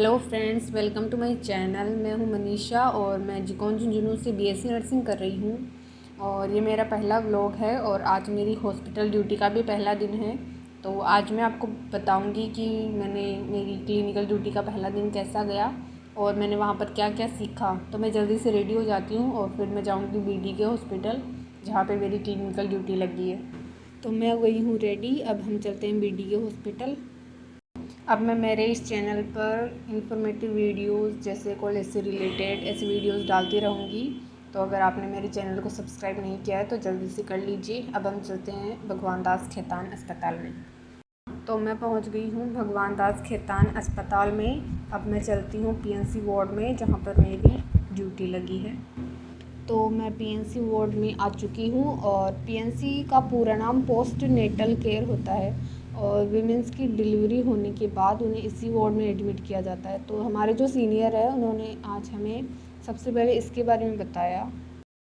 Hello friends, welcome to my channel. मैं हूं मनीषा और मैं जिकॉन झुंझुनू से बीएससी नर्सिंग कर रही हूं और ये मेरा पहला व्लॉग है और आज मेरी हॉस्पिटल ड्यूटी का भी पहला दिन है। तो आज मैं आपको बताऊंगी कि मैंने मेरी क्लिनिकल ड्यूटी का पहला दिन कैसा गया और मैंने वहाँ पर क्या क्या सीखा। तो मैं जल्दी से रेडी हो जाती हूँ और फिर मैं जाऊँगी बीडी के हॉस्पिटल जहाँ पर मेरी क्लिनिकल ड्यूटी लगी है। तो मैं गई हूँ रेडी। अब हम चलते हैं बीडी के हॉस्पिटल। अब मैं मेरे इस चैनल पर इंफॉर्मेटिव वीडियोस जैसे कॉलेज से रिलेटेड ऐसे वीडियोस डालती रहूँगी। तो अगर आपने मेरे चैनल को सब्सक्राइब नहीं किया है तो जल्दी से कर लीजिए। अब हम चलते हैं भगवान दास खेतान अस्पताल में। तो मैं पहुंच गई हूं भगवान दास खेतान अस्पताल में। अब मैं चलती हूं पीएनसी वार्ड में जहां पर मेरी ड्यूटी लगी है। तो मैं पीएनसी वार्ड में आ चुकी हूँ और पीएनसी का पूरा नाम पोस्ट नेटल केयर होता है और वीमेंस की डिलीवरी होने के बाद उन्हें इसी वार्ड में एडमिट किया जाता है। तो हमारे जो सीनियर है उन्होंने आज हमें सबसे पहले इसके बारे में बताया।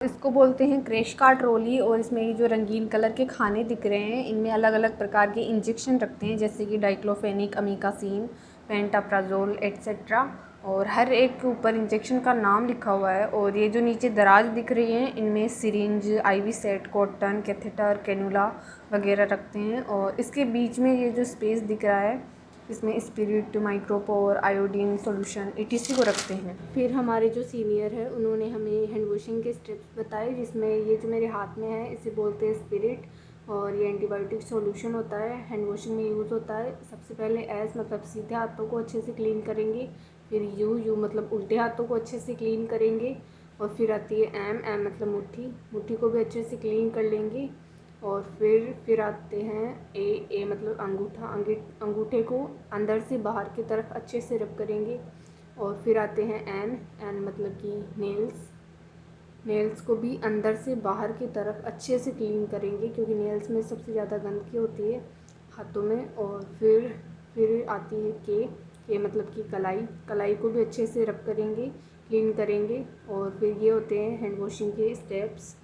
इसको बोलते हैं क्रैश कार्ट ट्रॉली और इसमें ये जो रंगीन कलर के खाने दिख रहे हैं इनमें अलग अलग प्रकार के इंजेक्शन रखते हैं जैसे कि डाइक्लोफेनिक, अमीकासीन, पेंटाप्राजोल एट्सेट्रा। और हर एक के ऊपर इंजेक्शन का नाम लिखा हुआ है। और ये जो नीचे दराज दिख रही हैं इनमें syringe, IV set, cotton, catheter, cannula वगैरह रखते हैं। और इसके बीच में ये जो स्पेस दिख रहा है इसमें spirit, micropore, iodine solution ETC को रखते हैं। फिर हमारे जो सीनियर है उन्होंने हमें हैंड वॉशिंग के स्टेप्स बताए जिसमें ये जो मेरे हाथ में है इसे बोलते हैं स्पिरिट और ये एंटीबायोटिक सॉल्यूशन होता है, हैंड वॉशिंग में यूज़ होता है। सबसे पहले एस मतलब सीधे हाथों को अच्छे से क्लीन करेंगे, फिर यू मतलब उल्टे हाथों को अच्छे से क्लीन करेंगे और फिर आती है एम मतलब मुट्ठी को भी अच्छे से क्लीन कर लेंगे। और फिर आते हैं ए मतलब अंगूठे को अंदर से बाहर की तरफ अच्छे से रब करेंगे। और फिर आते हैं एन मतलब कि नेल्स को भी अंदर से बाहर की तरफ अच्छे से क्लीन करेंगे क्योंकि नेल्स में सबसे ज़्यादा गंदगी होती है हाथों में। और फिर आती है के मतलब कि कलाई को भी अच्छे से रब करेंगे, क्लीन करेंगे। और फिर ये होते हैं हैंड वॉशिंग के स्टेप्स।